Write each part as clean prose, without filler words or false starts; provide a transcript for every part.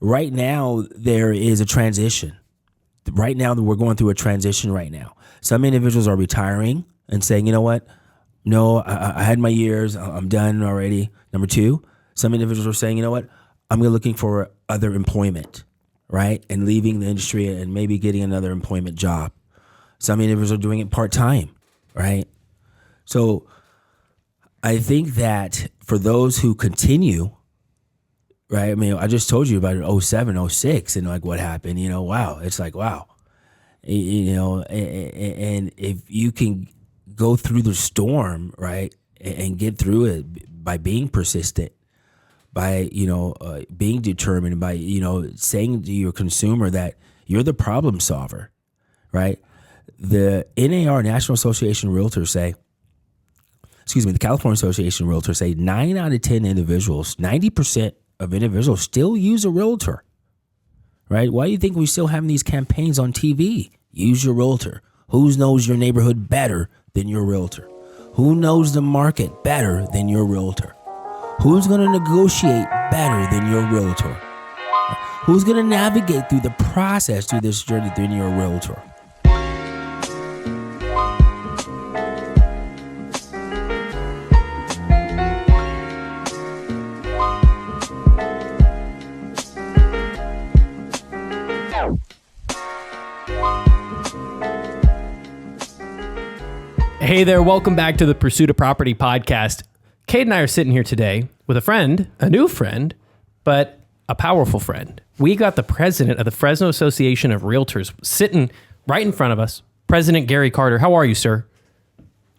right now there is a transition. Right now we're going through a transition right now. Some individuals are retiring and saying, you know what? No, I had my years. I'm done already. Number two, some individuals are saying, you know what? I'm looking for other employment, right? And leaving the industry and maybe getting another employment job. Some individuals are doing it part-time, right? So I think that for those who continue, right? I mean, I just told you about it, 07, 06, and like what happened, wow. It's like, wow. And if you can go through the storm, right, and get through it by being persistent, by, being determined, by, saying to your consumer that you're the problem solver, right? The NAR, National Association of Realtors the California Association of Realtors say 9 out of 10 individuals, 90% of individuals still use a realtor, right? Why do you think we still have these campaigns on TV? Use your realtor. Who knows your neighborhood better than your realtor? Who knows the market better than your realtor? Who's going to negotiate better than your realtor? Who's going to navigate through the process, through this journey than your realtor? Hey there, welcome back to the Pursuit of Property podcast. Cade and I are sitting here today with a friend, a new friend, but a powerful friend. We got the president of the Fresno Association of Realtors sitting right in front of us, President Gary Carter. How are you, sir?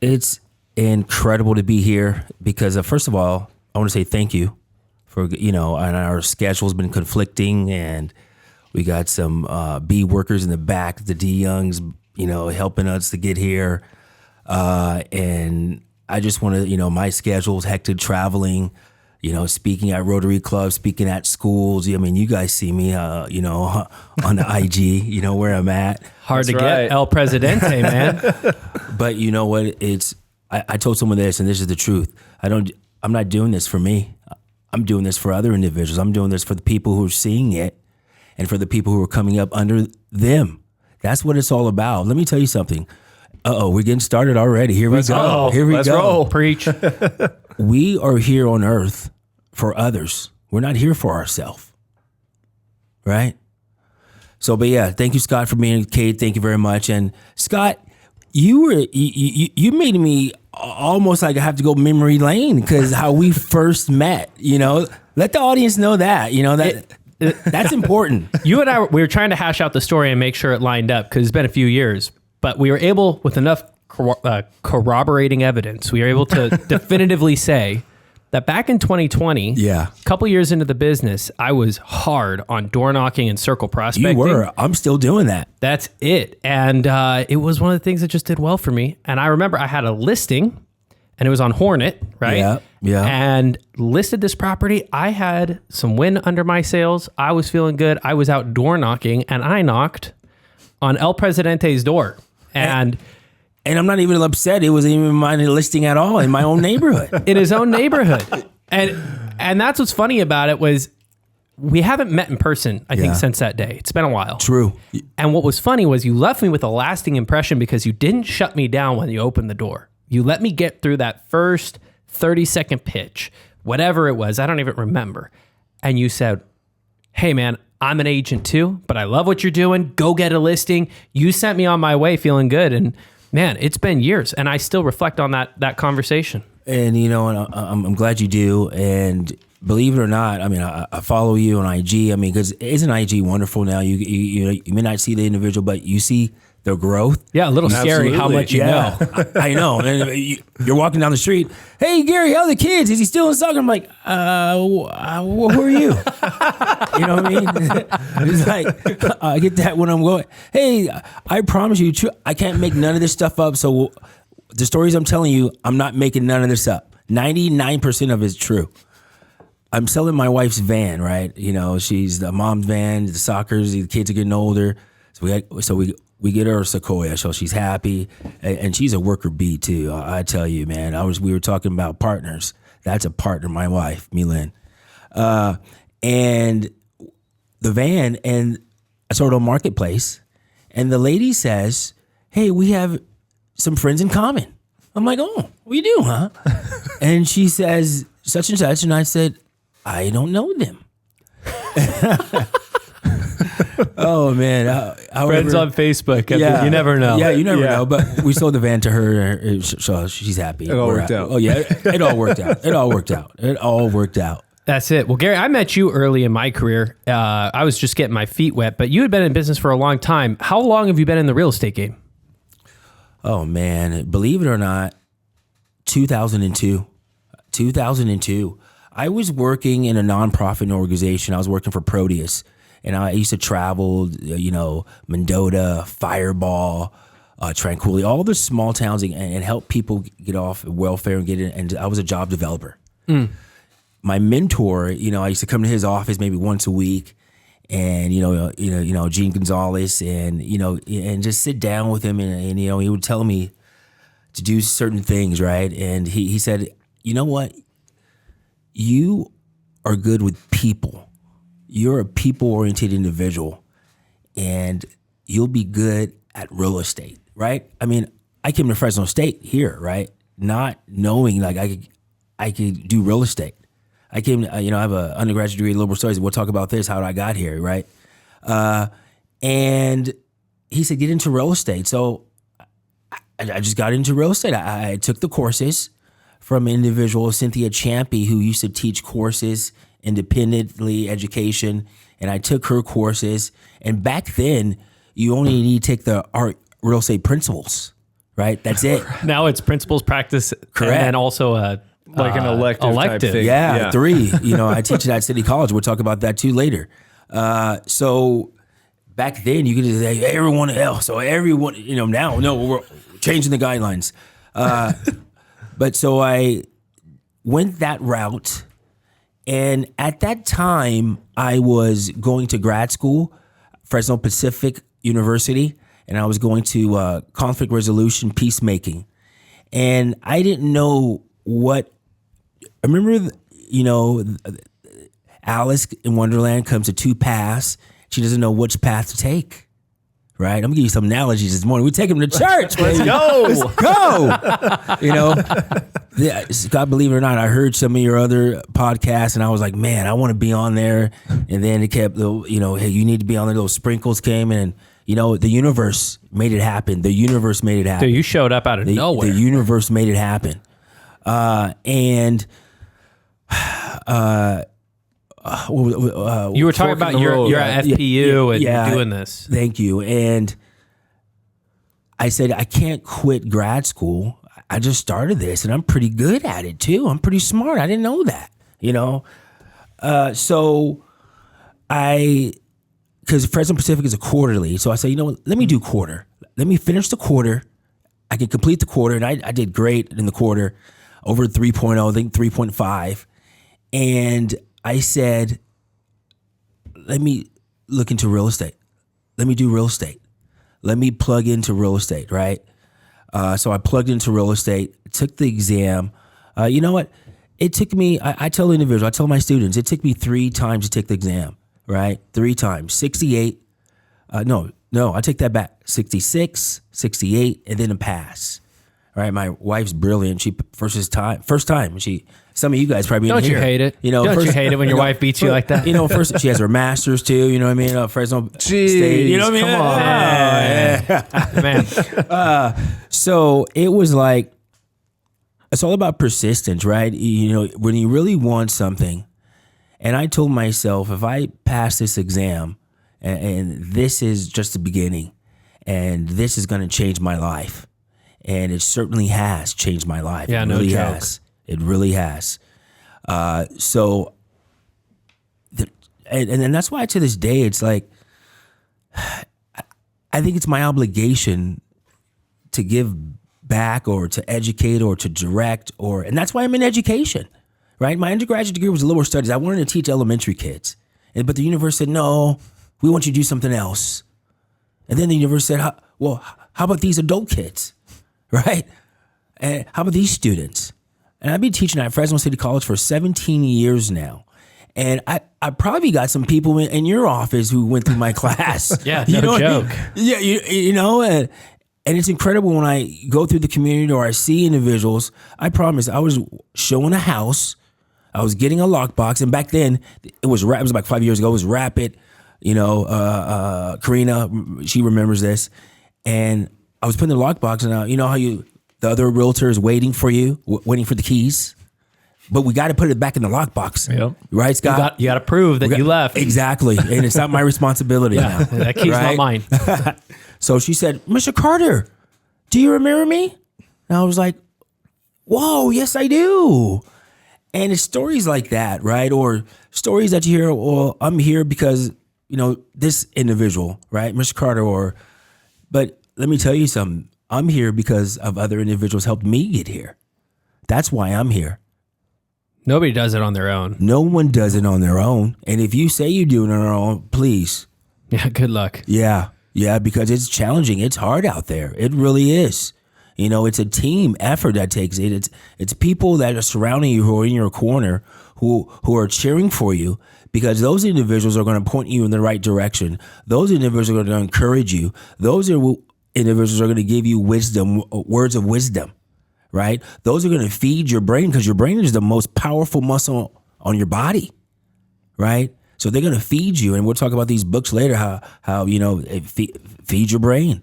It's incredible to be here because, first of all, I want to say thank you for, and our schedule's been conflicting and we got some B workers in the back, the D Youngs, helping us to get here. And I just want to, my schedule's hectic traveling, speaking at Rotary Club, speaking at schools. I mean, you guys see me, on the IG, where I'm at. Hard That's to right. Get El Presidente, man. But you know what? I told someone this, and this is the truth. I'm not doing this for me. I'm doing this for other individuals. I'm doing this for the people who are seeing it and for the people who are coming up under them. That's what it's all about. Let me tell you something. We're getting started already. Here we go. Let's roll. Preach. We are here on earth for others. We're not here for ourselves. Right? So, but yeah, thank you, Scott, for being Cade. Thank you very much. And Scott, you made me almost like I have to go memory lane because how we first met, let the audience know that, that's important. You and I, we were trying to hash out the story and make sure it lined up because it's been a few years. But we were able, with enough corroborating evidence, we were able to definitively say that back in 2020, a couple years into the business, I was hard on door knocking and circle prospecting. You were. I'm still doing that. That's it. And it was one of the things that just did well for me. And I remember I had a listing, and it was on Hornet, right? Yeah. And listed this property. I had some wind under my sails. I was feeling good. I was out door knocking, and I knocked on El Presidente's door. And I'm not even upset. It wasn't even my listing at all in my own neighborhood. In his own neighborhood. And that's what's funny about it was we haven't met in person, I think, since that day. It's been a while. True. And what was funny was you left me with a lasting impression because you didn't shut me down when you opened the door. You let me get through that first 30-second pitch, whatever it was. I don't even remember. And you said, hey, man, I'm an agent too, but I love what you're doing. Go get a listing. You sent me on my way feeling good. And man, it's been years and I still reflect on that conversation. And, and I'm glad you do. And believe it or not, I mean, I follow you on IG. I mean, because isn't IG wonderful now? You may not see the individual, but you see their growth. Yeah, a little scary how much you know. I know. And you're walking down the street. Hey, Gary, how are the kids? Is he still in soccer? I'm like, who are you? You know what I mean? It's like, I get that when I'm going, hey, I promise you, I can't make none of this stuff up. So the stories I'm telling you, I'm not making none of this up. 99% of it is true. I'm selling my wife's van, right? She's the mom's van, the soccer's, the kids are getting older. So we get her a Sequoia, so she's happy, and she's a worker bee too. I tell you, man. We were talking about partners. That's a partner, my wife, Milan. And the van and I saw it on Marketplace, and the lady says, "Hey, we have some friends in common." I'm like, "Oh, we do, huh?" And she says, "Such and such," and I said, "I don't know them." Oh man! However, Friends on Facebook. You never know. Yeah, you never know. But we sold the van to her, so she's happy. It all worked out. Oh yeah, it all worked out. It all worked out. It all worked out. That's it. Well, Gary, I met you early in my career. I was just getting my feet wet, but you had been in business for a long time. How long have you been in the real estate game? Oh man, believe it or not, 2002. 2002. I was working in a nonprofit organization. I was working for Proteus. And I used to travel, Mendota, Fireball, Tranquility, all the small towns and help people get off welfare and get in. And I was a job developer. My mentor, I used to come to his office maybe once a week, and Gene Gonzalez, and and just sit down with him, and he would tell me to do certain things, right? And he said, "You know what? You are good with people. You're a people-oriented individual, and you'll be good at real estate," right? I mean, I came to Fresno State here, right? Not knowing like I could do real estate. I came, I have an undergraduate degree in liberal studies. We'll talk about this, how I got here, right? And he said, get into real estate. So I just got into real estate. I took the courses from an individual, Cynthia Champy, who used to teach courses independently, education, and I took her courses. And back then, you only need to take the real estate principles, right? That's it. Now it's principles, practice, Correct. And also Like an elective type thing. Yeah, 3. I teach it at City College. We'll talk about that too later. So back then, you could just say everyone else. So everyone, now, no, we're changing the guidelines. But so I went that route. And at that time, I was going to grad school, Fresno Pacific University, and I was going to conflict resolution, peacemaking. And I didn't know what, I remember, Alice in Wonderland comes to 2 paths. She doesn't know which path to take. Right, I'm gonna give you some analogies this morning. We take them to church. Let's go. Let's go. Yeah, Scott, believe it or not, I heard some of your other podcasts, and I was like, man, I want to be on there. And then it kept, hey, you need to be on there. Those sprinkles came, and the universe made it happen. The universe made it happen. Dude, you showed up out of nowhere. The universe made it happen, you were talking about you're at FPU and doing this. Thank you. And I said, I can't quit grad school. I just started this, and I'm pretty good at it too. I'm pretty smart. I didn't know that, So because Fresno Pacific is a quarterly, so I said, let me do quarter. Let me finish the quarter. I can complete the quarter, and I did great in the quarter, over 3.0, I think 3.5. And I said, let me look into real estate. Let me do real estate. Let me plug into real estate, right? So I plugged into real estate, took the exam. You know what? It took me, I tell individuals, I tell my students, it took me 3 times to take the exam, right? 3 times. 68, no, I take that back. 66, 68, and then a pass. All right, my wife's brilliant. She first time. Some of you guys probably don't you hate it? Don't you hate it when your wife beats you like that? First she has her master's too. You know what I mean? Fresno State. You know what I mean? Come on, man. So it was like, it's all about persistence, right? When you really want something, and I told myself, if I pass this exam, and this is just the beginning, and this is going to change my life. And it certainly has changed my life. Yeah, it no really joke. has. It really has. And that's why to this day, it's like, I think it's my obligation to give back or to educate or to direct and that's why I'm in education, right? My undergraduate degree was liberal studies. I wanted to teach elementary kids. But the universe said, no, we want you to do something else. And then the universe said, how about these adult kids? Right? And how about these students? And I've been teaching at Fresno City College for 17 years now. And I probably got some people in your office who went through my class. Yeah, you no joke. Yeah, you know, and it's incredible when I go through the community or I see individuals. I promise, I was showing a house. I was getting a lockbox, and back then it was like 5 years ago. It was Rapid. You know, Karina, she remembers this, and I was putting the lockbox, and you know how the other realtor is waiting for you, waiting for the keys. But we got to put it back in the lockbox. Yep. Right, Scott? You got to prove that you left. Exactly. And it's not my responsibility now. That key's not mine. So she said, Mr. Carter, do you remember me? And I was like, whoa, yes, I do. And it's stories like that, right? Or stories that you hear, well, I'm here because, you know, this individual, right? Mr. Carter, but let me tell you something. I'm here because of other individuals helped me get here. That's why I'm here. Nobody does it on their own. No one does it on their own. And if you say you do it on your own, please. Yeah, good luck. Yeah, because it's challenging. It's hard out there. It really is. You know, it's a team effort that takes it. It's people that are surrounding you who are in your corner who are cheering for you, because those individuals are going to point you in the right direction. Those individuals are going to encourage you. Those individuals are going to give you wisdom, words of wisdom. Right? Those are going to feed your brain, because your brain is the most powerful muscle on your body. Right? So they're going to feed you. And we'll talk about these books later, how you know, it feed your brain.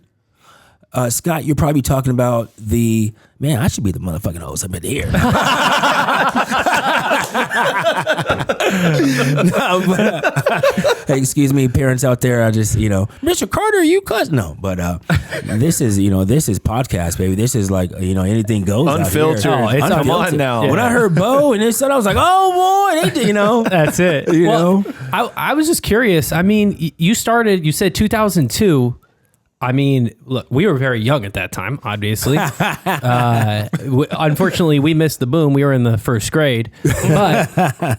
Scott, you're probably talking about I should be the motherfucking host. I'm in here. No, but, hey, excuse me, parents out there. I just, you know, Mr. Carter, you cuss. No, but this is podcast, baby. This is like, you know, anything goes. Unfiltered. Out here. Come on now. Yeah. When I heard Bo and his son, I was like, oh boy, you know, that's it. You know, I was just curious. I mean, you said 2002. I mean, look, we were very young at that time, obviously. Unfortunately, we missed the boom. We were in the first grade. But,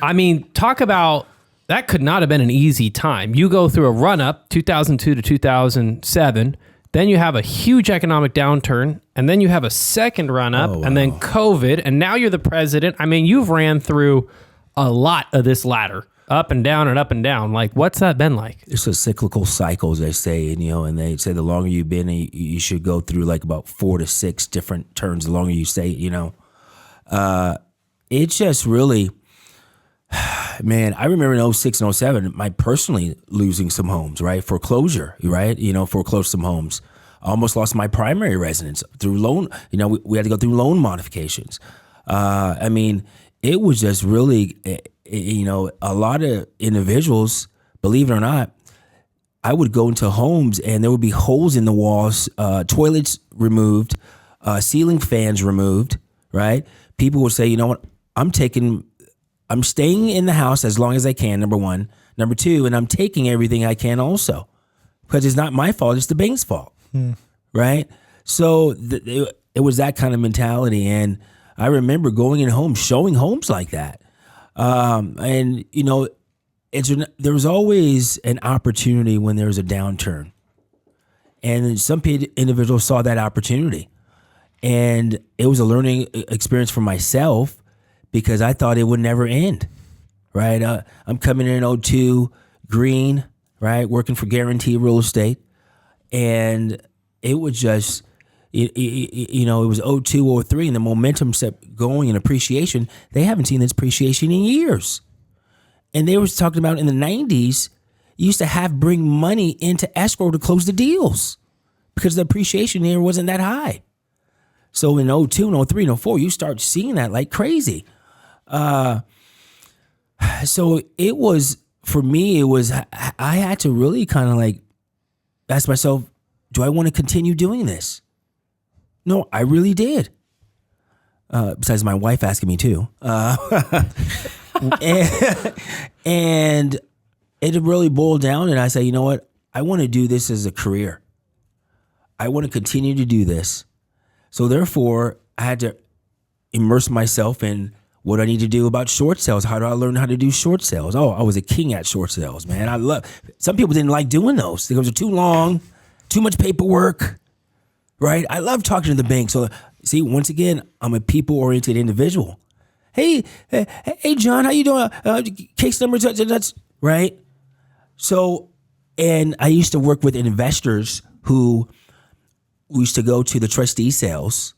I mean, talk about, that could not have been an easy time. You go through a run-up, 2002 to 2007. Then you have a huge economic downturn. And then you have a second run-up. And then COVID. And now you're the president. I mean, you've ran through a lot of this ladder. Up and down and up and down. Like, what's that been like? It's a cyclical cycle, they say, and, you know, and they say the longer you've been, you should go through like about 4 to 6 different turns. The longer you stay, you know, it's just really, man. I remember in 06 and 07, my personally losing some homes, right? Foreclosure, right? You know, foreclosed some homes. I almost lost my primary residence through loan. You know, we had to go through loan modifications. I mean, it was just really. You know, a lot of individuals, believe it or not, I would go into homes and there would be holes in the walls, toilets removed, ceiling fans removed, right? People would say, you know what, I'm staying in the house as long as I can, number one. Number two, and I'm taking everything I can also, because it's not my fault, it's the bank's fault, right? So it was that kind of mentality. And I remember going in homes, showing homes like that. And you know, there was always an opportunity when there was a downturn, and some individuals saw that opportunity, and it was a learning experience for myself, because I thought it would never end. Right? I'm coming in 2002, green, right, working for Guarantee Real Estate, and it was just. You know, it was 2002, 2003, and the momentum kept going in appreciation. They haven't seen this appreciation in years. And they were talking about in the 90s, you used to bring money into escrow to close the deals because the appreciation here wasn't that high. So in 2002, and 2003, and 2004, you start seeing that like crazy. So it was, for me, I had to really kind of like ask myself, do I want to continue doing this? No, I really did. Besides my wife asking me too. And it really boiled down, and I said, you know what? I want to do this as a career. I want to continue to do this. So therefore, I had to immerse myself in what I need to do about short sales. How do I learn how to do short sales? Oh, I was a king at short sales, man. Some people didn't like doing those because they're too long, too much paperwork. Right? I love talking to the bank. So see, once again, I'm a people-oriented individual. hey, John, how you doing? Case number that's right. So, and I used to work with investors who we used to go to the trustee sales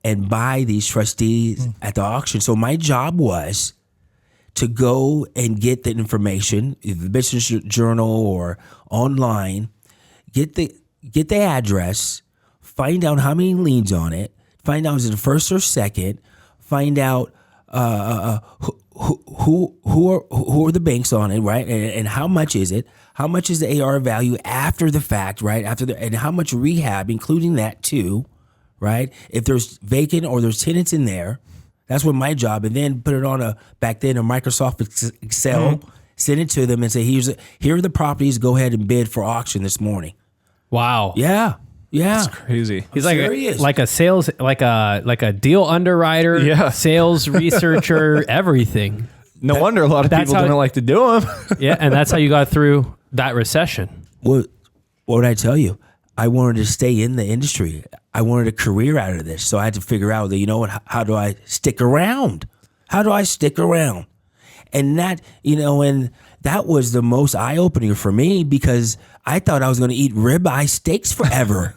and buy these trustees at the auction. So my job was to go and get the information, either the business journal or online, get the address, find out how many liens on it, find out is it the first or second, find out who are the banks on it, right? And how much is it? How much is the AR value after the fact, right? And how much rehab, including that too, right? If there's vacant or there's tenants in there, that's what my job. And then put it on back then a Microsoft Excel, send it to them and say, here are the properties. Go ahead and bid for auction this morning. Wow. Yeah. That's crazy. He's like a sales, like a deal underwriter, sales researcher, everything. No wonder a lot of people didn't like to do them. Yeah, and that's how you got through that recession. What would I tell you? I wanted to stay in the industry. I wanted a career out of this. So I had to figure out that, you know what, how do I stick around? How do I stick around? And that, and that was the most eye-opening for me because I thought I was going to eat ribeye steaks forever,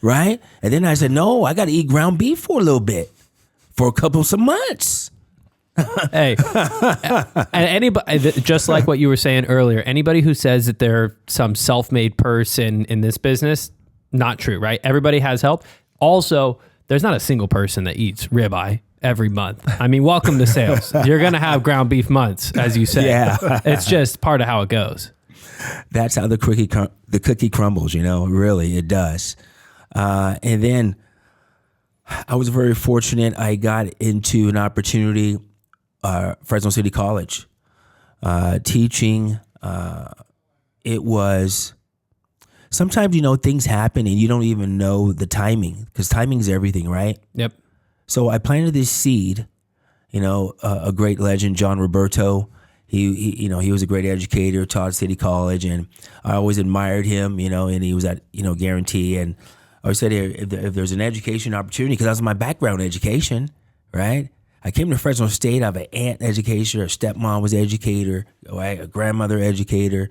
right? And then I said, no, I got to eat ground beef for a little bit, for a couple of months. Hey, and anybody, just like what you were saying earlier, anybody who says that they're some self-made person in this business, not true, right? Everybody has help. Also, there's not a single person that eats ribeye every month. I mean, welcome to sales. You're going to have ground beef months, as you say. Yeah. It's just part of how it goes. That's how the cookie crumbles, really, it does. And then I was very fortunate. I got into an opportunity, Fresno City College, teaching. It was, sometimes, things happen and you don't even know the timing because timing is everything, right? Yep. So I planted this seed, a great legend, John Roberto. He was a great educator, taught at City College, and I always admired him, and he was at, Guarantee. And I always said, if there's an education opportunity, because that was my background, education, right? I came to Fresno State. I have an aunt educator, a stepmom was educator, right? A grandmother educator,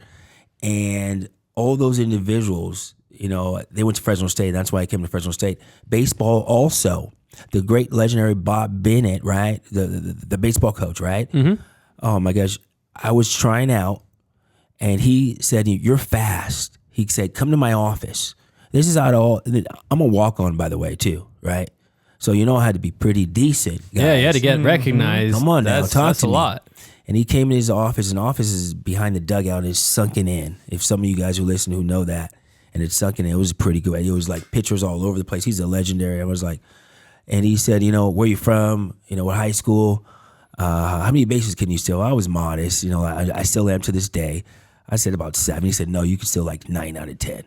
and all those individuals, they went to Fresno State. That's why I came to Fresno State. Baseball also. The great legendary Bob Bennett, right? The baseball coach, right? Mm-hmm. Oh my gosh. I was trying out and he said, you're fast. He said, come to my office. This is how it all, I'm a walk-on, by the way, too, right? So, I had to be pretty decent, guys. Yeah, you had to get recognized. Come on now, talk to me. That's a lot. And he came in his office, and the office is behind the dugout and it's sunken in. If some of you guys who listen who know that, and it's sunken in, it was pretty good. It was like pictures all over the place. He's a legendary. I was like, and he said, where you from? What high school? How many bases can you steal? I was modest. I still am to this day. I said about 7. He said, no, you can steal like 9 out of 10.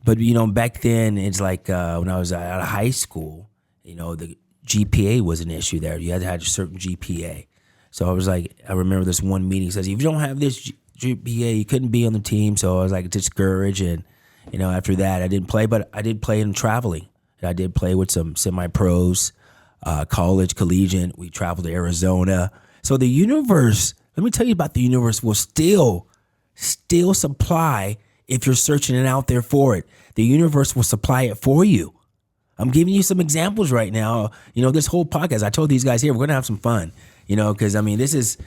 But, back then, it's like when I was out of high school, the GPA was an issue there. You had to have a certain GPA. So I was like, I remember this one meeting. He says, if you don't have this GPA, you couldn't be on the team. So I was like discouraged. And, after that, I didn't play, but I did play in traveling. I did play with some semi-pros, college, collegiate. We traveled to Arizona. So the universe, let me tell you about the universe, will still supply if you're searching it out there for it. The universe will supply it for you. I'm giving you some examples right now. This whole podcast, I told these guys here, we're going to have some fun, because this is,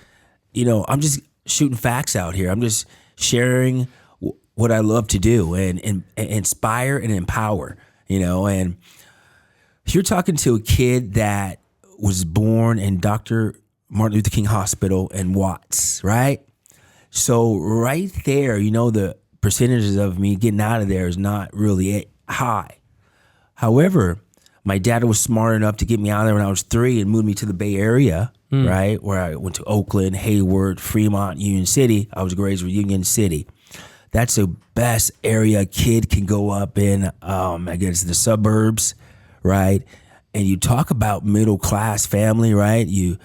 I'm just shooting facts out here. I'm just sharing what I love to do and inspire and empower. And you're talking to a kid that was born in Dr. Martin Luther King Hospital in Watts, right? So right there, the percentages of me getting out of there is not really high. However, my dad was smart enough to get me out of there when I was 3 and moved me to the Bay Area, right? Where I went to Oakland, Hayward, Fremont, Union City. I was raised in Union City. That's the best area a kid can go up in, I guess, the suburbs, right? And you talk about middle class family, right? You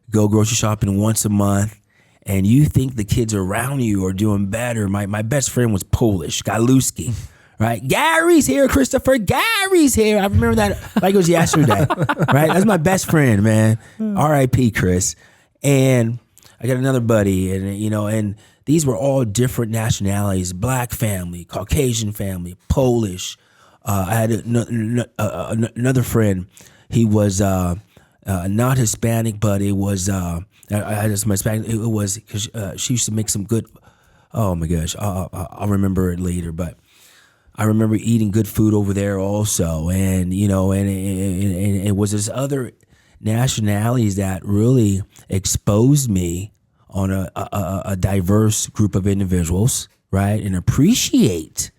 go grocery shopping once a month, and you think the kids around you are doing better. My best friend was Polish, Galuski, right? Gary's here, Christopher. Gary's here. I remember that like it was yesterday, right? That's my best friend, man. R.I.P. Chris. And I got another buddy, and these were all different nationalities: Black family, Caucasian family, Polish. I had another friend. He was not Hispanic, but it was. I had some Hispanic. It was because she used to make some good. Oh my gosh, I'll remember it later. But I remember eating good food over there also, and it was this other nationalities that really exposed me on a diverse group of individuals, right? And appreciate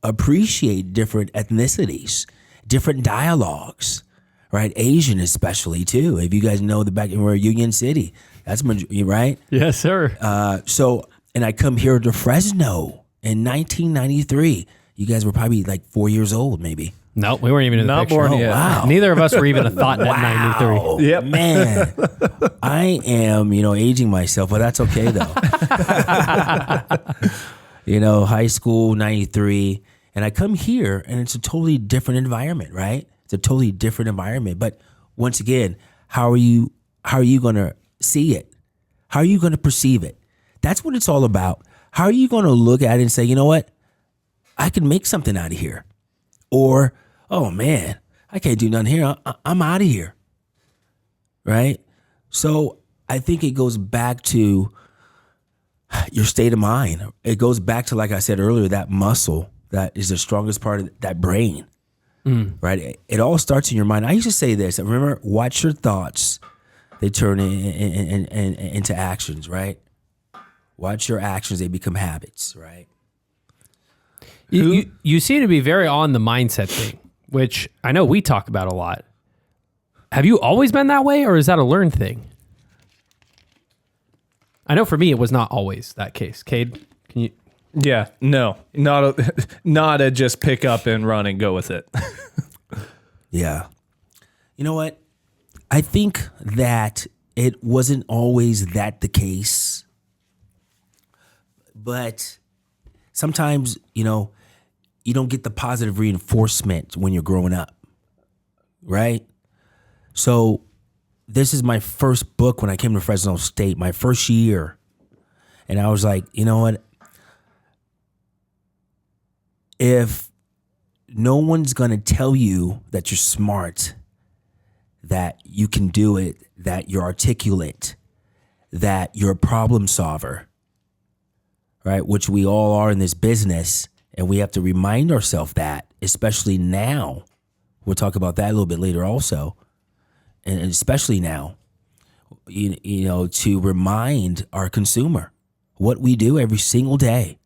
different ethnicities, different dialogues, right? Asian especially too. If you guys know we're Union City, that's right. Yes, sir. And I come here to Fresno in 1993. You guys were probably like 4 years old, maybe. No, we weren't even in the Not picture. born yet. Wow. Neither of us were even a thought in that 93. Yep. Man, I am, aging myself, but that's okay though. High school, 93, and I come here and it's a totally different environment, right? It's a totally different environment. But once again, how are you going to see it? How are you going to perceive it? That's what it's all about. How are you going to look at it and say, you know what? I can make something out of here. Or, oh man, I can't do nothing here. I'm out of here. Right? So I think it goes back to your state of mind. It goes back to, like I said earlier, that muscle that is the strongest part of that brain. Right? It all starts in your mind. I used to say this. Remember, watch your thoughts. They turn into actions, right? Watch your actions. They become habits, right? You seem to be very on the mindset thing, which I know we talk about a lot. Have you always been that way, or is that a learned thing? I know for me, it was not always that case. Cade, can you? Yeah, no, not a just pick up and run and go with it. Yeah. You know what? I think that it wasn't always that the case, but sometimes, you don't get the positive reinforcement when you're growing up, right? So this is my first book when I came to Fresno State, my first year. And I was like, you know what? If no one's going to tell you that you're smart, that you can do it, that you're articulate, that you're a problem solver, right? Which we all are in this business. And we have to remind ourselves that, especially now. We'll talk about that a little bit later also. And especially now, to remind our consumer what we do every single day.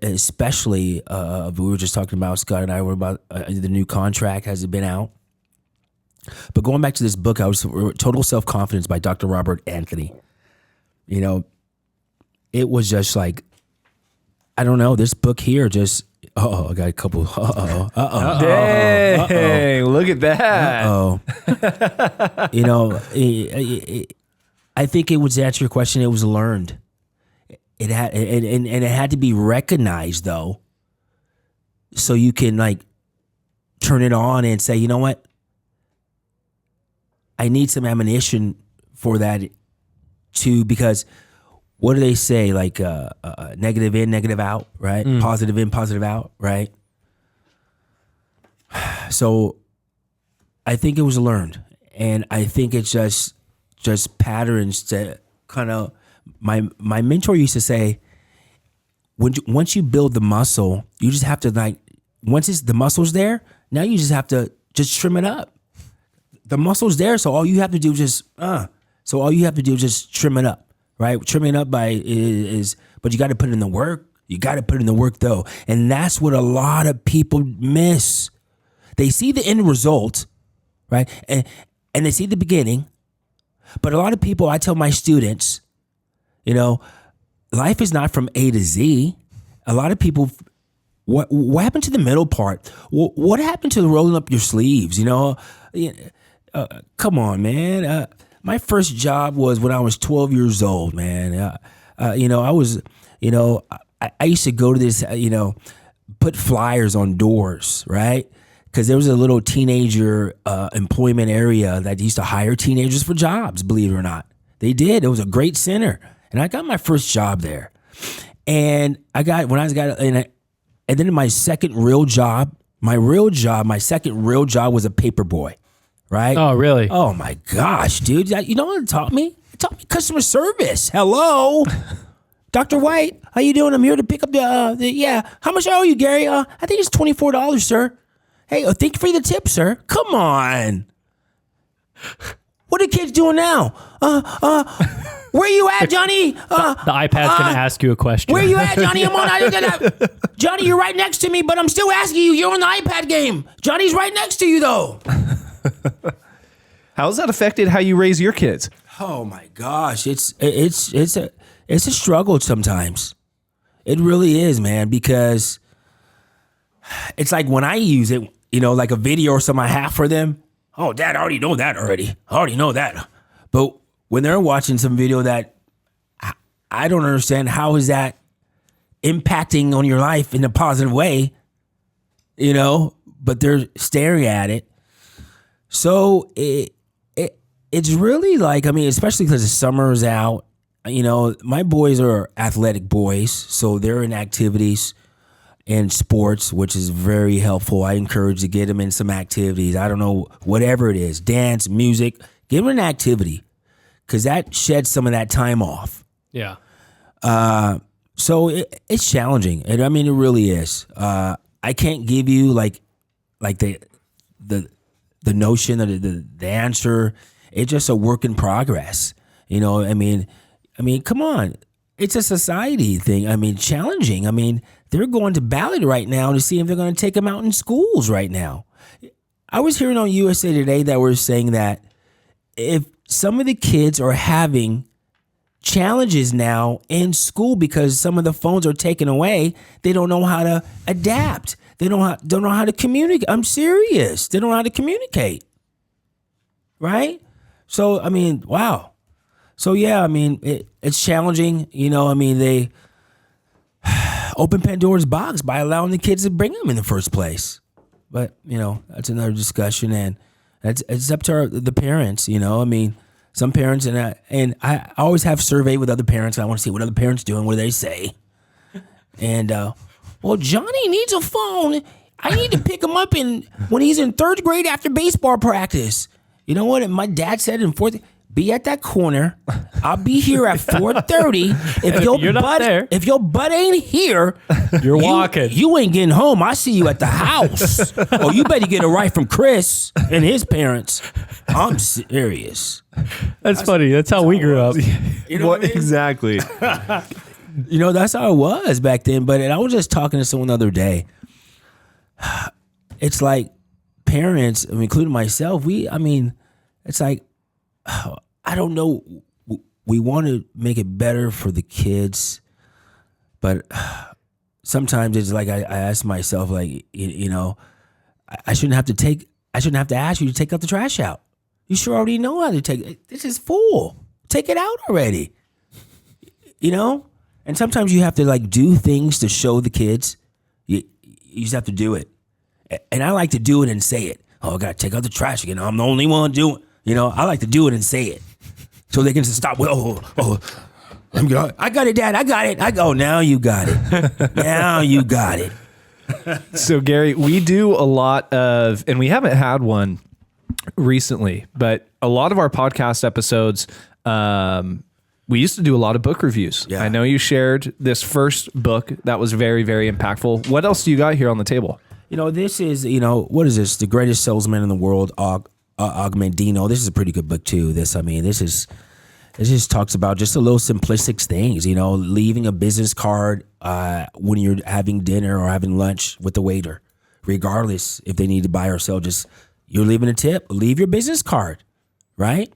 Especially, we were just talking about, Scott and I were about the new contract. Has it been out? But going back to this book, Total Self-Confidence by Dr. Robert Anthony. It was just like, I don't know, this book here just, I got a couple, Dang, look at that. I think it was, to answer your question, it was learned. It had, and it had to be recognized though, so you can like turn it on and say, you know what? I need some ammunition for that too, because what do they say? Like negative in, negative out, right? Positive in, positive out, right? So I think it was learned. And I think it's just patterns to kind of, my mentor used to say, once you build the muscle, you just have to once the muscle's there, now you just have to just trim it up. The muscle's there, so all you have to do is just trim it up. Right, trimming up but you got to put in the work. You got to put in the work though, and that's what a lot of people miss. They see the end result, right, and they see the beginning, but a lot of people. I tell my students, life is not from A to Z. A lot of people, what happened to the middle part? What happened to rolling up your sleeves? Come on, man. My first job was when I was 12 years old, man. I used to go to this, put flyers on doors, right? Because there was a little teenager employment area that used to hire teenagers for jobs, believe it or not. They did. It was a great center. And I got my first job there. And and then my second real job, my second real job was a paper boy, right? Oh, really? Oh my gosh, dude. You know what it taught me? It taught me customer service. Hello. Dr. White, how you doing? I'm here to pick up the How much I owe you, Gary? I think it's $24, sir. Hey, thank you for the tip, sir. Come on. What are kids doing now? Where you at, Johnny? The iPad's going to ask you a question. Where you at, Johnny? I'm on. Johnny, you're right next to me, but I'm still asking you. You're on the iPad game. Johnny's right next to you, though. How's that affected how you raise your kids? Oh my gosh, it's a struggle sometimes. It really is, man, because it's like when I use it, like a video or something I have for them. Oh, Dad, I already know that already. I already know that. But when they're watching some video that I don't understand, how is that impacting on your life in a positive way, but they're staring at it. So it's really like, especially because the summer is out, my boys are athletic boys, so they're in activities and sports, which is very helpful. I encourage to get them in some activities. I don't know, whatever it is, dance, music, give them an activity because that sheds some of that time off. Yeah. So it's challenging. And it really is. I can't give you like the notion of the answer. It's just a work in progress. Come on. It's a society thing. Challenging. They're going to ballot right now to see if they're going to take them out in schools right now. I was hearing on USA Today that we're saying that if some of the kids are having challenges now in school because some of the phones are taken away, they don't know how to adapt. They don't know how to communicate. I'm serious. They don't know how to communicate. Right? So, wow. So, yeah, it's challenging. They open Pandora's box by allowing the kids to bring them in the first place. But, that's another discussion. And it's up to the parents, some parents, and I always have survey with other parents. And I want to see what other parents doing, what do they say. And, well, Johnny needs a phone. I need to pick him up when he's in third grade after baseball practice. You know what? My dad said in fourth, be at that corner. I'll be here at 4:30. If your butt ain't here, you're walking. You ain't getting home. I see you at the house. Oh, you better get a ride from Chris and his parents. I'm serious. That's funny. That's how we grew up. Exactly. That's how it was back then. But I was just talking to someone the other day. It's like parents, including myself, it's like, I don't know. We want to make it better for the kids, but sometimes it's like I ask myself, like, I shouldn't have to ask you to take out the trash out. You sure already know how to take it. This is full. Take it out already. And sometimes you have to do things to show the kids. You just have to do it. And I like to do it and say it. Oh, I got to take out the trash again. I'm the only one doing. I like to do it and say it, so they can stop. I got it, Dad. I got it. Now you got it. Now you got it. So, Gary, we do a lot of, and we haven't had one recently, but a lot of our podcast episodes, we used to do a lot of book reviews. Yeah. I know you shared this first book that was very, very impactful. What else do you got here on the table? This is, what is this? The Greatest Salesman in the World, Augmentino. This is a pretty good book too. This just talks about just a little simplistic things, leaving a business card when you're having dinner or having lunch with the waiter, regardless if they need to buy or sell, just you're leaving a tip, leave your business card, right?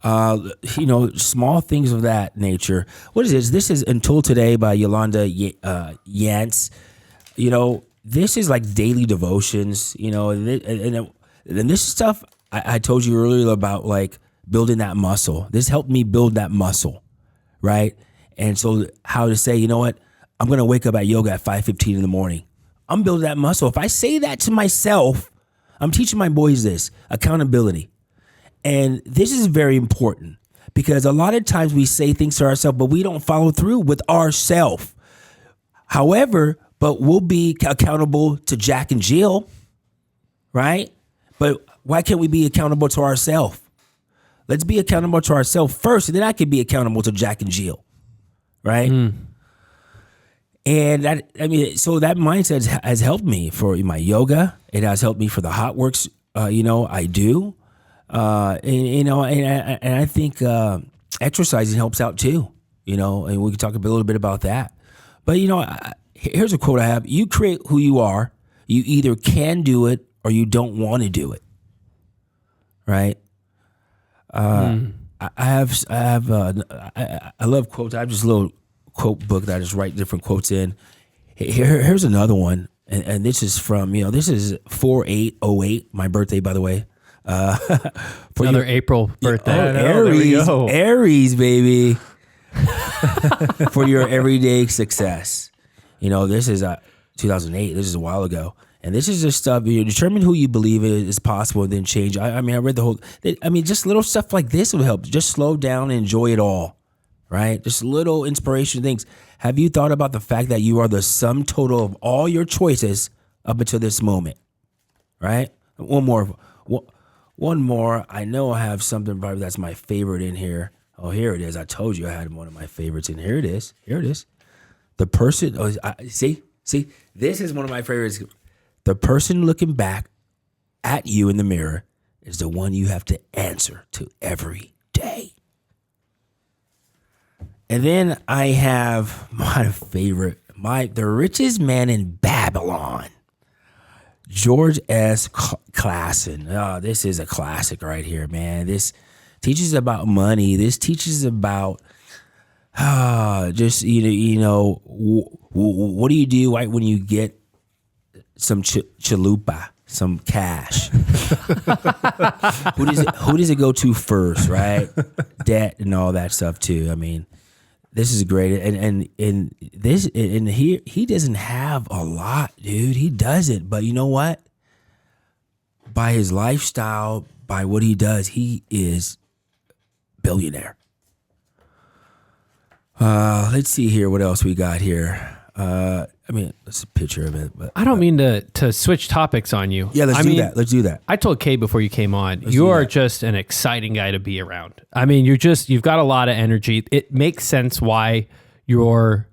Small things of that nature. What is this? This is Until Today by Yolanda Yance. This is like daily devotions, and this stuff I told you earlier about like building that muscle. This helped me build that muscle, right? And so how to say, I'm going to wake up at yoga at 5:15 in the morning. I'm building that muscle. If I say that to myself, I'm teaching my boys this accountability. And this is very important because a lot of times we say things to ourselves, but we don't follow through with ourselves. However, but we'll be accountable to Jack and Jill, right? But why can't we be accountable to ourselves? Let's be accountable to ourselves first, and then I can be accountable to Jack and Jill, right? And so that mindset has helped me for my yoga. It has helped me for the hot works, I do. And I think exercising helps out too, and we can talk a little bit about that. But, here's a quote I have. You create who you are. You either can do it or you don't want to do it. Right? I love quotes. I have this little quote book that I just write different quotes in. Here's another one. And this is from, this is 4/8/08, my birthday, by the way. For another April birthday. Aries, baby. For your everyday success. This is 2008. This is a while ago. And this is just stuff, you determine who you believe is possible and then change. I read the whole, just little stuff like this will help. Just slow down and enjoy it all, right? Just little inspiration things. Have you thought about the fact that you are the sum total of all your choices up until this moment, right? One more. I know I have something probably that's my favorite in here. Oh, here it is. I told you I had one of my favorites in here. It is. Here it is. The person, see, this is one of my favorites. The person looking back at you in the mirror is the one you have to answer to every day. And then I have my favorite, the richest man in Babylon, George S. Clason. Oh, this is a classic right here, man. This teaches about money. This teaches about what do you do when you get some chalupa, some cash? Who does it go to first, right? Debt and all that stuff too. This is great, and he doesn't have a lot, dude. He doesn't, but you know what? By his lifestyle, by what he does, he is billionaire. Let's see here. What else we got here? It's a picture of it. But I don't mean to switch topics on you. Yeah, let's do that. I told Cade before you came on, you are just an exciting guy to be around. You've got a lot of energy. It makes sense why you're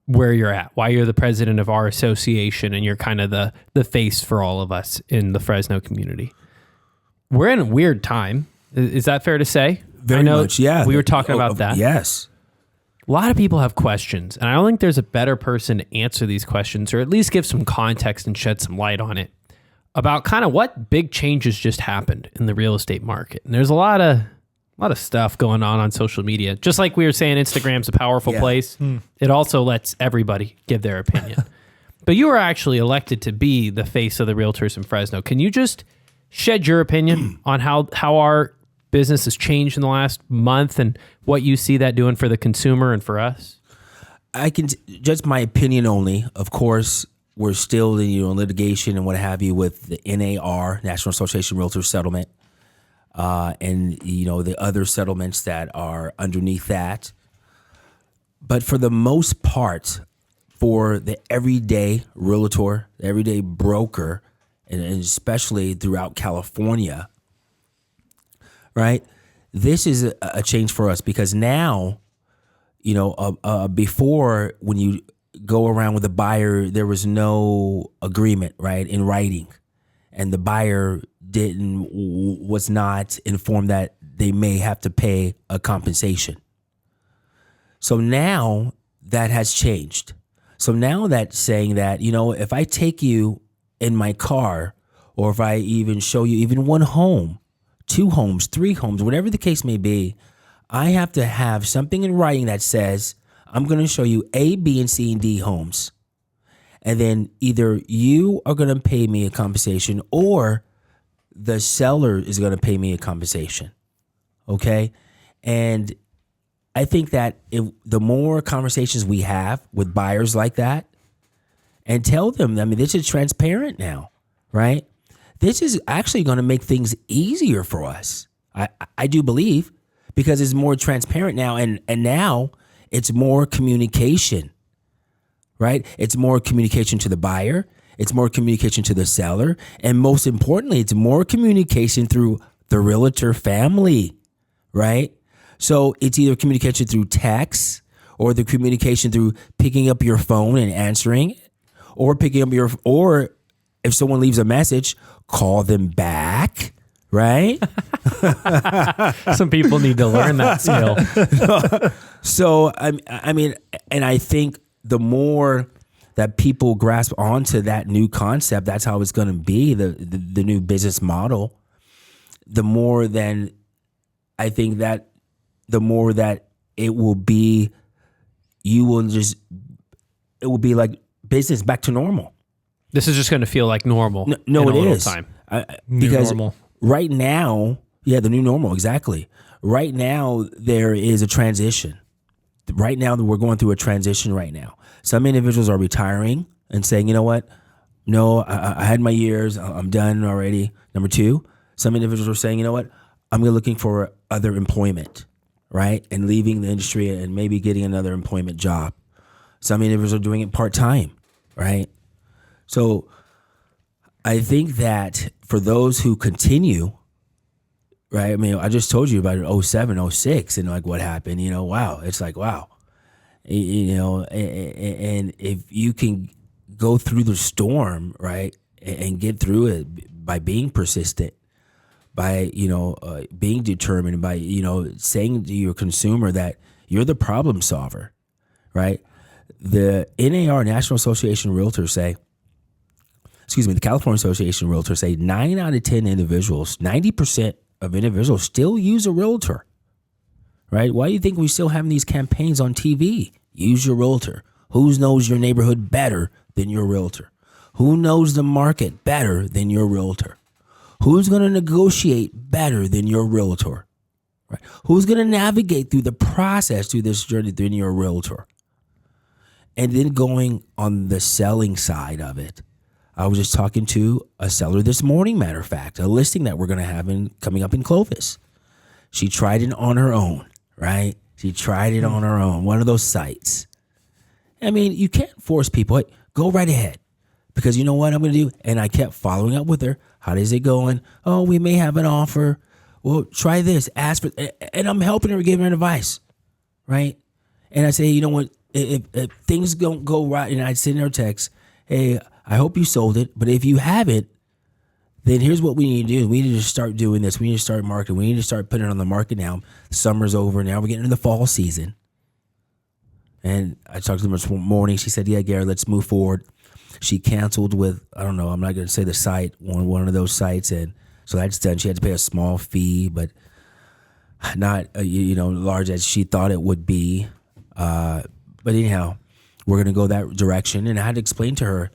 where you're at, why you're the president of our association, and you're kind of the face for all of us in the Fresno community. We're in a weird time. Is that fair to say? Very much, yeah. We were talking about that. Yes. A lot of people have questions, and I don't think there's a better person to answer these questions or at least give some context and shed some light on it about kind of what big changes just happened in the real estate market. And there's a lot of stuff going on social media. Just like we were saying, Instagram's a powerful place. It also lets everybody give their opinion. But you were actually elected to be the face of the realtors in Fresno. Can you just shed your opinion on how our business has changed in the last month and what you see that doing for the consumer and for us? I can just my opinion only. Of course, we're still in litigation and what have you with the NAR, National Association of Realtors settlement, and the other settlements that are underneath that. But for the most part, for the everyday realtor, the everyday broker, and especially throughout California, right? This is a change for us because now, before when you go around with a buyer, there was no agreement, right, in writing, and the buyer was not informed that they may have to pay a compensation. So now that has changed. So now that's saying that, if I take you in my car, or if I even show you even one home, 2 homes, 3 homes, whatever the case may be, I have to have something in writing that says, I'm going to show you A, B, and C, and D homes. And then either you are going to pay me a compensation or the seller is going to pay me a compensation. Okay? And I think that the more conversations we have with buyers like that, and tell them, I mean, this is transparent now, right? This is actually going to make things easier for us. I do believe, because it's more transparent now, and now it's more communication, right? It's more communication to the buyer. It's more communication to the seller. And most importantly, it's more communication through the realtor family, right? So it's either communication through text, or the communication through picking up your phone and answering, or or if someone leaves a message, call them back, right? Some people need to learn that skill. So, I mean, and I think the more that people grasp onto that new concept, that's how it's going to be, the new business model. The more then, I think that the more that it will be, it will be like business back to normal. This is just going to feel like normal. No, in it a little is. time. Because normal. right now, the new normal, exactly. Right now, there is a transition. Right now, we're going through a transition right now. Some individuals are retiring and saying, you know what? No, I had my years. I'm done already. Number two, some individuals are saying, you know what? I'm looking for other employment, right? And leaving the industry and maybe getting another employment job. Some individuals are doing it part-time, right? So I think that for those who continue, right? I mean, I just told you about 07, 06 and like what happened, wow. It's like, wow. And if you can go through the storm, right, and get through it by being persistent, by, being determined, by, saying to your consumer that you're the problem solver, right? The NAR, National Association of Realtors the California Association of Realtors say 9 out of 10 individuals, 90% of individuals still use a realtor, right? Why do you think we still have these campaigns on TV? Use your realtor. Who knows your neighborhood better than your realtor? Who knows the market better than your realtor? Who's going to negotiate better than your realtor? Right? Who's going to navigate through the process, through this journey, than your realtor? And then going on the selling side of it, I was just talking to a seller this morning, matter of fact, a listing that we're going to have coming up in Clovis. She tried it on her own, right? She tried it on her own, one of those sites. I mean, you can't force people. Hey, go right ahead, because you know what I'm going to do? And I kept following up with her. How is it going? Oh, we may have an offer. Well, try this. Ask for, and I'm helping her, giving her advice, right? And I say, you know what? If things don't go right, and I send her a text, hey, I hope you sold it, but if you haven't, then here's what we need to do. We need to start doing this. We need to start marketing. We need to start putting it on the market now. Summer's over. Now we're getting into the fall season. And I talked to them this morning. She said, yeah, Gary, let's move forward. She canceled with, I don't know, I'm not going to say the site, one of those sites. And so that's done. She had to pay a small fee, but not, large as she thought it would be. But anyhow, we're going to go that direction. And I had to explain to her,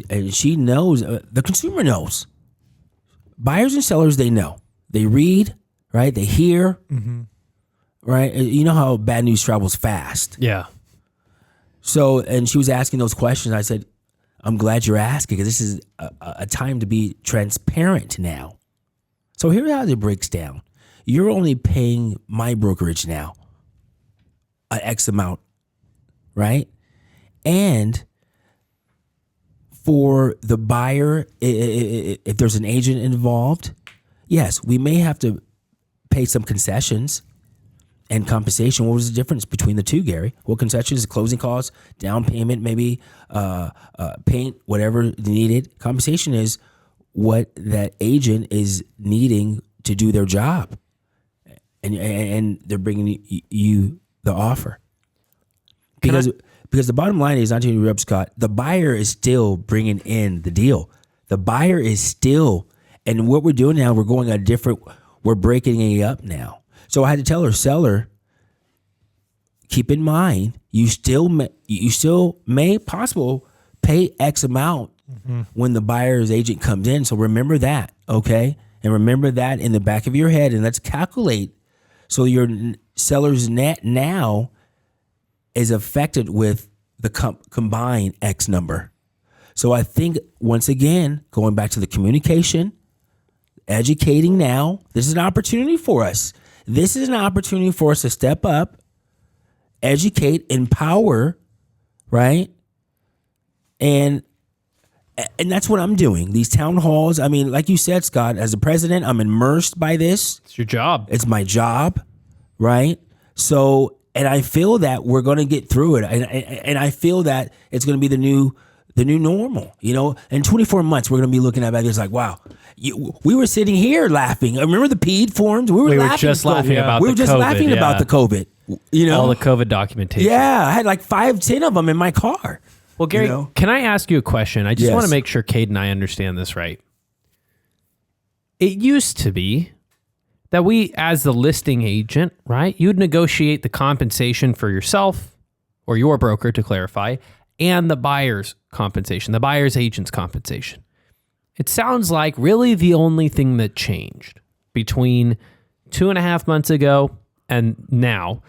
and she knows, the consumer knows. Buyers and sellers, they know. They read, right? They hear, right? You know how bad news travels fast. Yeah. So, and she was asking those questions. I said, I'm glad you're asking, because this is a time to be transparent now. So here's how it breaks down. You're only paying my brokerage now an X amount, right? And for the buyer, if there's an agent involved, yes, we may have to pay some concessions and compensation. What was the difference between the two, Gary? What concessions? Closing costs, down payment, maybe paint, whatever needed. Compensation is what that agent is needing to do their job, and they're bringing you the offer. Because the bottom line is, not to interrupt, Scott, the buyer is still bringing in the deal. The buyer is still, and what we're doing now, we're breaking it up now. So I had to tell her, seller, keep in mind, you still may possible pay X amount when the buyer's agent comes in. So remember that, okay? And remember that in the back of your head, and let's calculate. So your seller's net now is affected with the combined X number. So I think, once again, going back to the communication, educating now, this is an opportunity for us. This is an opportunity for us to step up, educate, empower, right? And that's what I'm doing. These town halls. I mean, like you said, Scott, as a president, I'm immersed by this. It's your job. It's my job, right? So, and I feel that we're going to get through it. And I feel that it's going to be the new normal. You know, in 24 months, we're going to be looking at this like, wow, we were sitting here laughing. Remember the PED forums? We were just laughing about we were the just COVID, laughing about the COVID. You know, all the COVID documentation. Yeah, I had like 5-10 of them in my car. Well, Gary, can I ask you a question? I just Yes. want to make sure Cade and I understand this right. It used to be that we, as the listing agent, right, you'd negotiate the compensation for yourself or your broker, to clarify, and the buyer's compensation, the buyer's agent's compensation. It sounds like really the only thing that changed between 2.5 months ago and now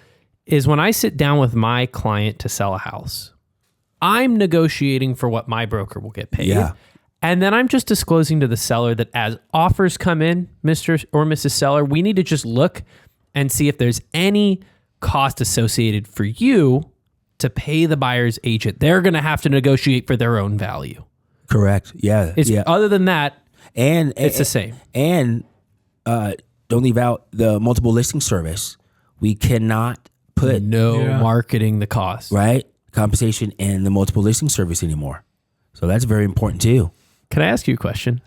is when I sit down with my client to sell a house, I'm negotiating for what my broker will get paid. Yeah. And then I'm just disclosing to the seller that as offers come in, Mr. or Mrs. Seller, we need to just look and see if there's any cost associated for you to pay the buyer's agent. They're going to have to negotiate for their own value. Correct. Yeah. Other than that, it's the same. And don't leave out the multiple listing service. We cannot put marketing the cost. Right? Compensation in the multiple listing service anymore. So that's very important too. Can I ask you a question?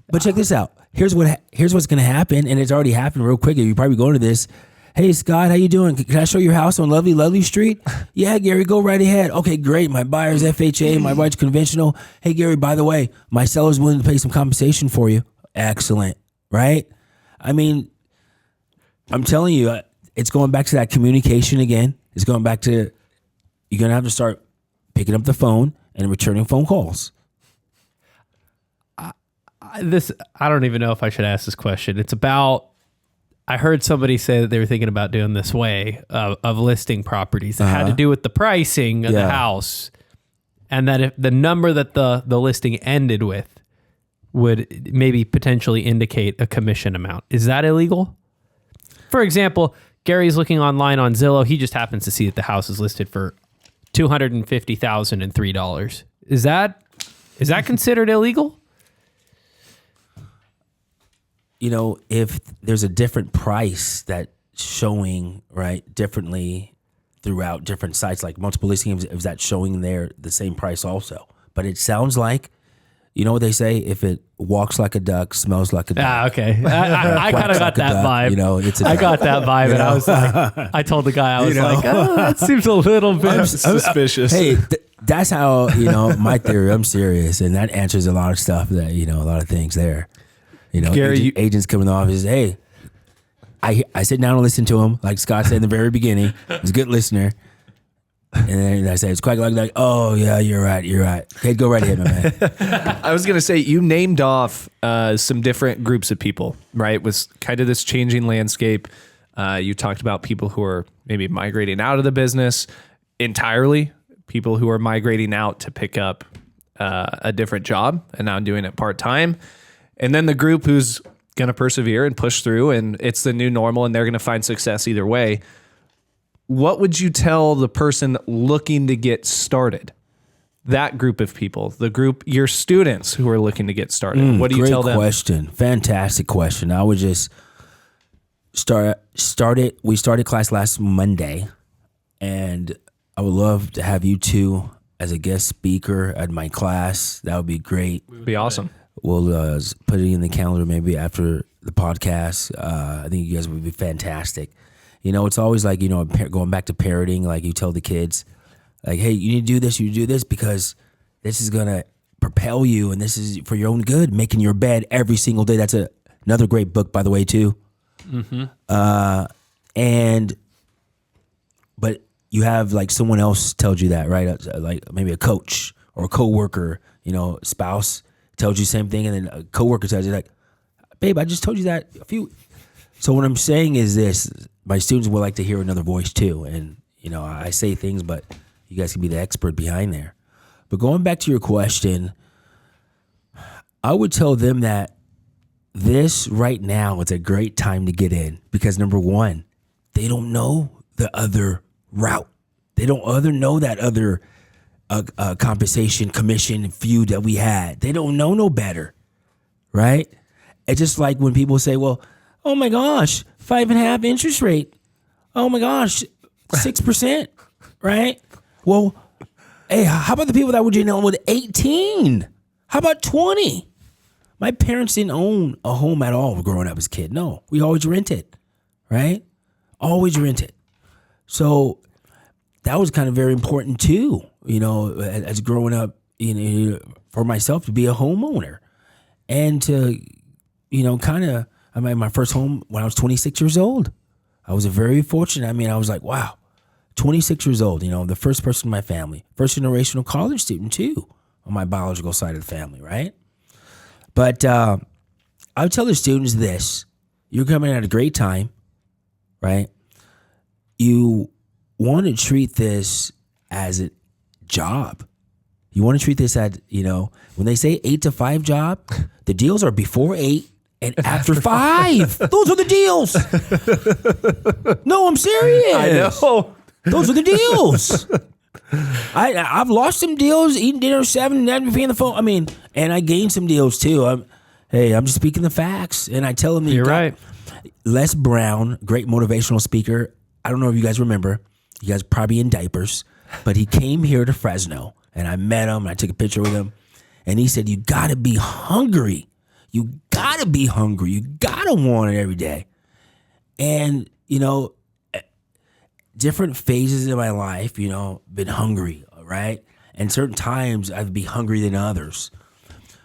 But check this out. Here's what's going to happen, and it's already happened real quick. You're probably going to this. Hey, Scott, how you doing? Can I show your house on Lovely Street? Yeah, Gary, go right ahead. Okay, great. My buyer's FHA, my wife's conventional. Hey, Gary, by the way, my seller's willing to pay some compensation for you. Excellent, right? I mean, I'm telling you, it's going back to that communication again. It's going back to, you're going to have to start picking up the phone and returning phone calls. I don't even know if I should ask this question. It's about, I heard somebody say that they were thinking about doing this way of listing properties that had to do with the pricing of the house, and that if the number that the listing ended with would maybe potentially indicate a commission amount. Is that illegal? For example, Gary's looking online on Zillow. He just happens to see that the house is listed for $250,003. Is that considered illegal? You know, if there's a different price that's showing right differently throughout different sites, like multiple listings, is that showing there the same price also? But it sounds like, you know what they say, if it walks like a duck, smells like a duck. Ah, okay. I kind of got that vibe. You know, I got that vibe, and I was like, I told the guy, I was like, oh, that seems a little bit suspicious. Hey, that's how, you know, my theory, I'm serious. And that answers a lot of stuff that, you know, a lot of things there. You know, Gary, agents come in the office, hey, I sit down and listen to him, like Scott said in the very beginning. He's a good listener. And then I say, it's quite like, oh, yeah, you're right. Okay, go right ahead, my man. I was going to say, you named off some different groups of people, right? With kind of this changing landscape. You talked about people who are maybe migrating out of the business entirely, people who are migrating out to pick up a different job and now doing it part-time. And then the group who's going to persevere and push through, and it's the new normal, and they're going to find success either way. What would you tell the person looking to get started? That group of people, the group, your students who are looking to get started. What do you tell them? Great question. Fantastic question. I would just started. We started class last Monday, and I would love to have you two as a guest speaker at my class. That would be great. It'd be awesome. We'll put it in the calendar maybe after the podcast. I think you guys would be fantastic. You know, it's always like, you know, going back to parroting, like you tell the kids, like, hey, you need to do this, you do this, because this is going to propel you, and this is for your own good, making your bed every single day. That's another great book, by the way, too. Mm-hmm. But you have like someone else tells you that, right? Like maybe a coach or a coworker, you know, spouse tells you the same thing, and then a coworker tells you like, babe, I just told you that a few. So what I'm saying is this: my students would like to hear another voice too, and you know, I say things, but you guys can be the expert behind there. But going back to your question, I would tell them that this right now is a great time to get in because number one, they don't know the other route. They don't know that other compensation, commission, feud that we had. They don't know no better, right? It's just like when people say, well, oh my gosh, 5.5 interest rate. Oh my gosh, 6%, right? Well, hey, how about the people that were dealing with 18? How about 20? My parents didn't own a home at all growing up as a kid. No, we always rented, right? Always rented. So that was kind of very important too, as growing up, for myself to be a homeowner and to, my first home when I was 26 years old. I was very fortunate. I was like, wow, 26 years old, the first person in my family, first generational college student too, on my biological side of the family, right? But I would tell the students this: you're coming at a great time, right? You want to treat this as a job. You want to treat this as, when they say 8 to 5 job, the deals are before 8 and after 5. Those are the deals. No, I'm serious. I know. Those are the deals. I've lost some deals, eating dinner 7, never paying the phone. And I gained some deals too. I'm just speaking the facts, and I tell them that You're right. Les Brown, great motivational speaker. I don't know if you guys remember. You guys probably in diapers, but he came here to Fresno, and I met him, and I took a picture with him, and he said, "You got to be hungry. You got to be hungry. You got to want it every day." And different phases of my life, been hungry, right? And certain times I'd be hungry than others.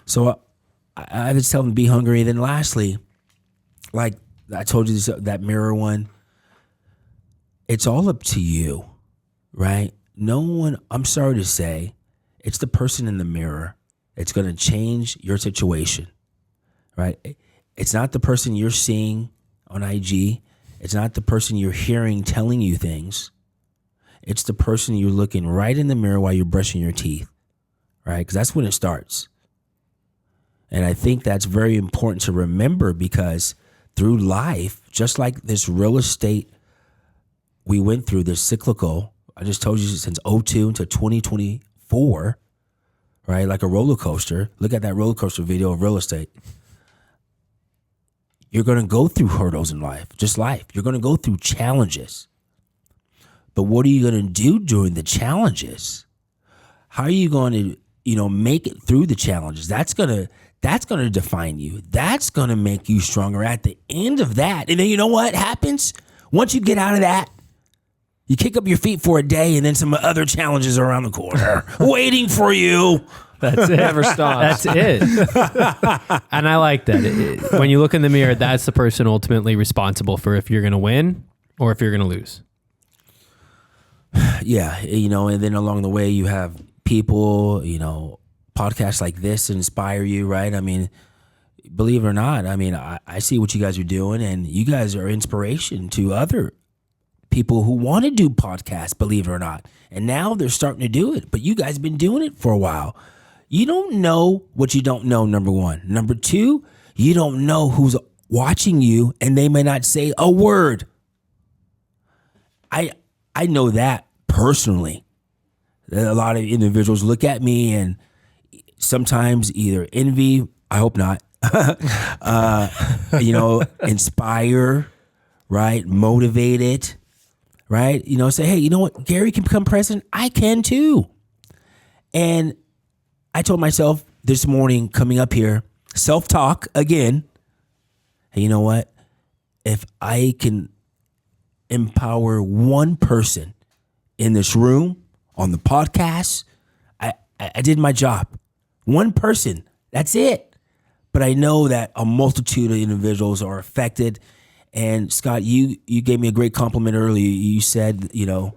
So I would tell them to be hungry. Then lastly, like I told you, that mirror one, it's all up to you, right? No one, I'm sorry to say, it's the person in the mirror. It's going to change your situation, right? It's not the person you're seeing on IG. It's not the person you're hearing telling you things. It's the person you're looking right in the mirror while you're brushing your teeth, right? Because that's when it starts. And I think that's very important to remember because through life, just like this real estate we went through, this cyclical, I just told you since 2002 to 2024, right? Like a roller coaster. Look at that roller coaster video of real estate. You're going to go through hurdles in life, just life. You're going to go through challenges. But what are you going to do during the challenges? How are you going to, make it through the challenges? That's going to define you. That's going to make you stronger at the end of that. And then you know what happens? Once you get out of that, you kick up your feet for a day and then some other challenges are around the corner waiting for you. That's it. Never stops. That's it. And I like that. When you look in the mirror, that's the person ultimately responsible for if you're going to win or if you're going to lose. Yeah. And then along the way, you have people, podcasts like this inspire you, right? Believe it or not, I see what you guys are doing, and you guys are inspiration to other people who want to do podcasts, believe it or not. And now they're starting to do it, but you guys have been doing it for a while. You don't know what you don't know, number one. Number two, you don't know who's watching you, and they may not say a word. I know that personally. A lot of individuals look at me and sometimes either envy, I hope not, inspire, right? Motivated, right? Say, hey, you know what? Gary can become president. I can too. And I told myself this morning coming up here, self-talk again. Hey, you know what? If I can empower one person in this room, on the podcast, I did my job. One person, that's it. But I know that a multitude of individuals are affected. And Scott, you gave me a great compliment earlier. You said, you're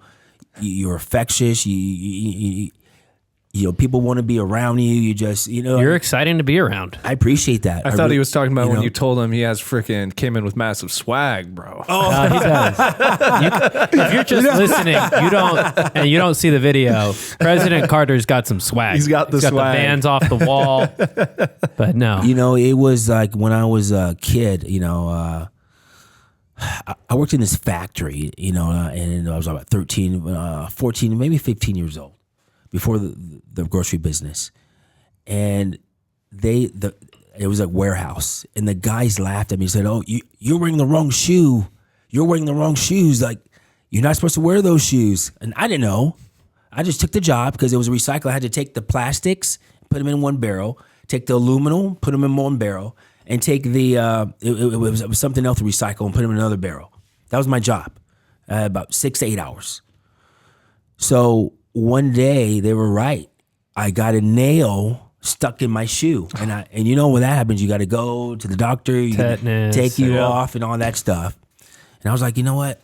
infectious. You people want to be around you. You just, You're exciting to be around. I appreciate that. I thought he was talking about when know. you told him he has freaking came in with massive swag, bro. He does. If you're just listening, you don't see the video. President Carter's got some swag. He's got the He's got swag. the Vans off the wall. But no, It was like when I was a kid. I worked in this factory. And I was about 13, 14, maybe 15 years old before the grocery business, and it was a warehouse, and the guys laughed at me and said, "Oh, you're wearing the wrong shoe. You're wearing the wrong shoes. Like, you're not supposed to wear those shoes." And I didn't know. I just took the job because it was a recycle. I had to take the plastics, put them in one barrel, take the aluminum, put them in one barrel, and take the it was something else to recycle and put them in another barrel. That was my job, about 6 to 8 hours. So one day they were right. I got a nail stuck in my shoe, and when that happens, you got to go to the doctor, you gotta Tetanus, take you off, and all that stuff. And I was like, you know what?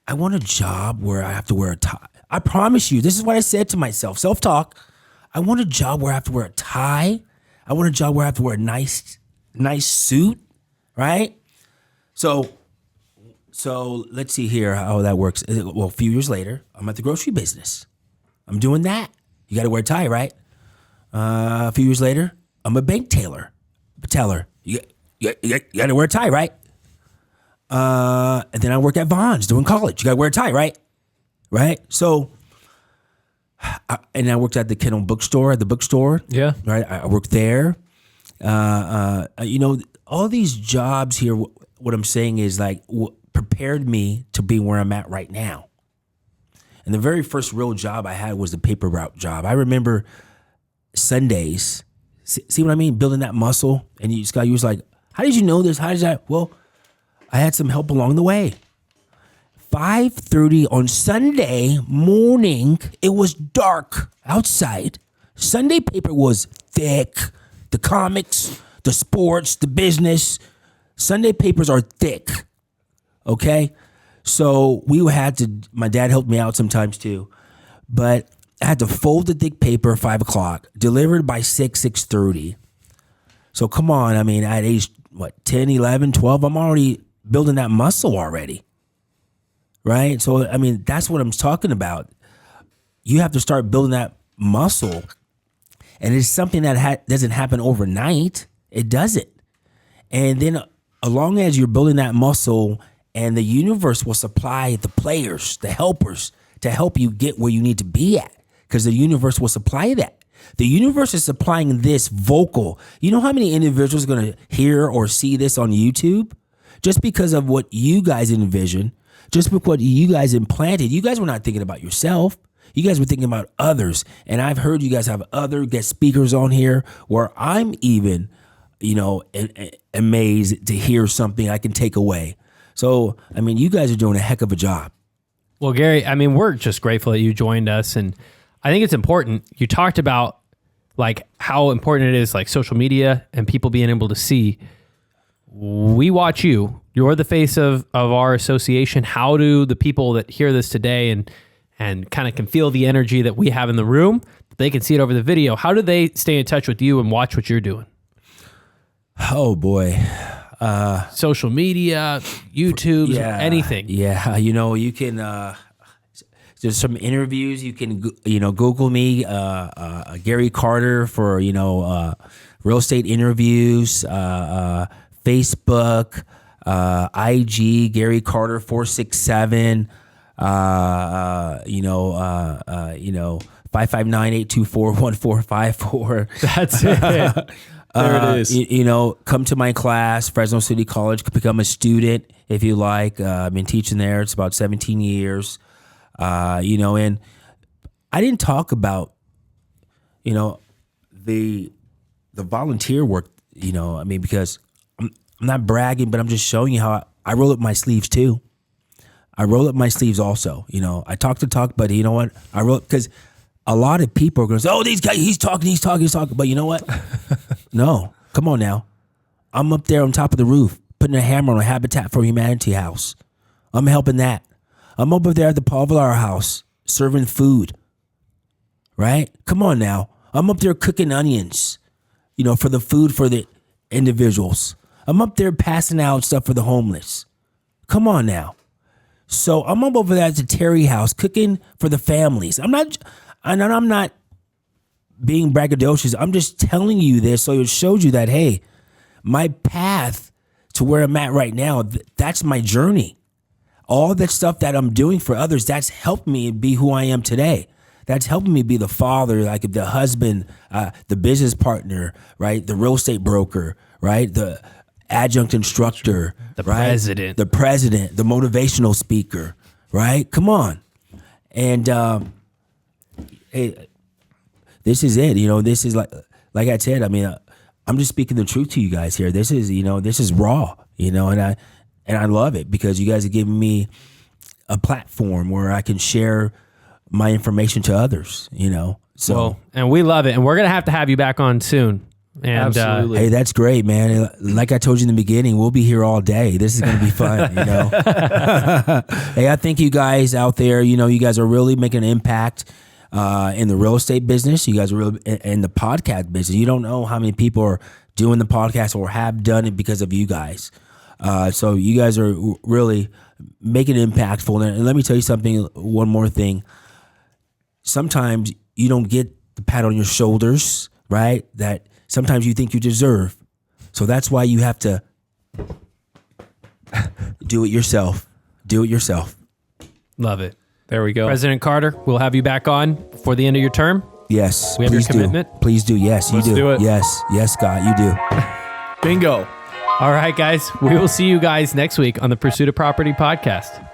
I want a job where I have to wear a tie. I promise you, this is what I said to myself. Self-talk. I want a job where I have to wear a tie. I want a job where I have to wear a nice suit, right? So let's see here how that works. Well, a few years later, I'm at the grocery business. I'm doing that. You got to wear a tie, right? A few years later, I'm a bank teller. You got to wear a tie, right? And then I work at Vons doing college. You got to wear a tie, right? Right? So, and I worked at the Kindle bookstore, Yeah. Right? I worked there. All these jobs here, what I'm saying is like prepared me to be where I'm at right now. And the very first real job I had was the paper route job. I remember Sundays. See what I mean? Building that muscle. And you was like, how did you know this? How did that? Well, I had some help along the way. 5:30 on Sunday morning, it was dark outside. Sunday paper was thick. The comics, the sports, the business. Sunday papers are thick. Okay? So my dad helped me out sometimes too, but I had to fold the thick paper at 5 o'clock, delivered by 6:30. So come on, I mean, at age, 10, 11, 12, I'm already building that muscle already, right? So, I mean, that's what I'm talking about. You have to start building that muscle, and it's something that doesn't happen overnight. It doesn't. And then as long as you're building that muscle, and the universe will supply the players, the helpers, to help you get where you need to be at, because the universe will supply that. The universe is supplying this vocal. You know how many individuals are going to hear or see this on YouTube? Just because of what you guys envision, just because what you guys implanted. You guys were not thinking about yourself. You guys were thinking about others. And I've heard you guys have other guest speakers on here where I'm even, amazed to hear something I can take away. So, I mean, you guys are doing a heck of a job. Well, Gary, I mean, we're just grateful that you joined us. And I think it's important. You talked about like how important it is, like social media and people being able to see. We watch you. You're the face of our association. How do the people that hear this today and kind of can feel the energy that we have in the room, they can see it over the video, how do they stay in touch with you and watch what you're doing? Oh, boy. Social media, YouTube, anything. Yeah, you can. There's some interviews. You can Google me, Gary Carter for real estate interviews. Facebook, IG Gary Carter 467. 559-824-1454. That's it. There it is. Come to my class, Fresno City College, become a student if you like. I've been teaching there. It's about 17 years. And I didn't talk about, the volunteer work, because I'm not bragging, but I'm just showing you how I roll up my sleeves too. I roll up my sleeves also. I talk the talk, but you know what? I roll because a lot of people are going to say, oh, these guys, he's talking. But you know what? No, come on now. I'm up there on top of the roof, putting a hammer on a Habitat for Humanity house. I'm helping that. I'm up there at the powerhouse, serving food. right? Come on now. I'm up there cooking onions, for the food for the individuals. I'm up there passing out stuff for the homeless. Come on now. So I'm up over there at the Terry house cooking for the families. I'm not being braggadocious. I'm just telling you this so it shows you that, hey, my path to where I'm at right now, that's my journey. All that stuff that I'm doing for others, that's helped me be who I am today. That's helping me be the father, like the husband, the business partner, right? The real estate broker, right? The adjunct instructor, the right? president, the motivational speaker, right? Come on. And hey, this is it. This is like I said, I mean, I'm just speaking the truth to you guys here. This is, this is raw, and I love it because you guys are giving me a platform where I can share my information to others, So, well, and we love it. And we're going to have you back on soon. And Absolutely. Hey, that's great, man. Like I told you in the beginning, we'll be here all day. This is going to be fun, Hey, I think you guys out there, you guys are really making an impact in the real estate business. You guys are really in the podcast business. You don't know how many people are doing the podcast or have done it because of you guys. So you guys are really making it impactful. And let me tell you something, one more thing. Sometimes you don't get the pat on your shoulders, right? That sometimes you think you deserve. So that's why you have to do it yourself. Do it yourself. love it. There we go. President Carter, we'll have you back on before the end of your term. Yes. We have your please commitment? do. Please do. Yes, Let's you do. do it. Yes, Scott, you do. Bingo. All right, guys. We will see you guys next week on the Pursuit of Property podcast.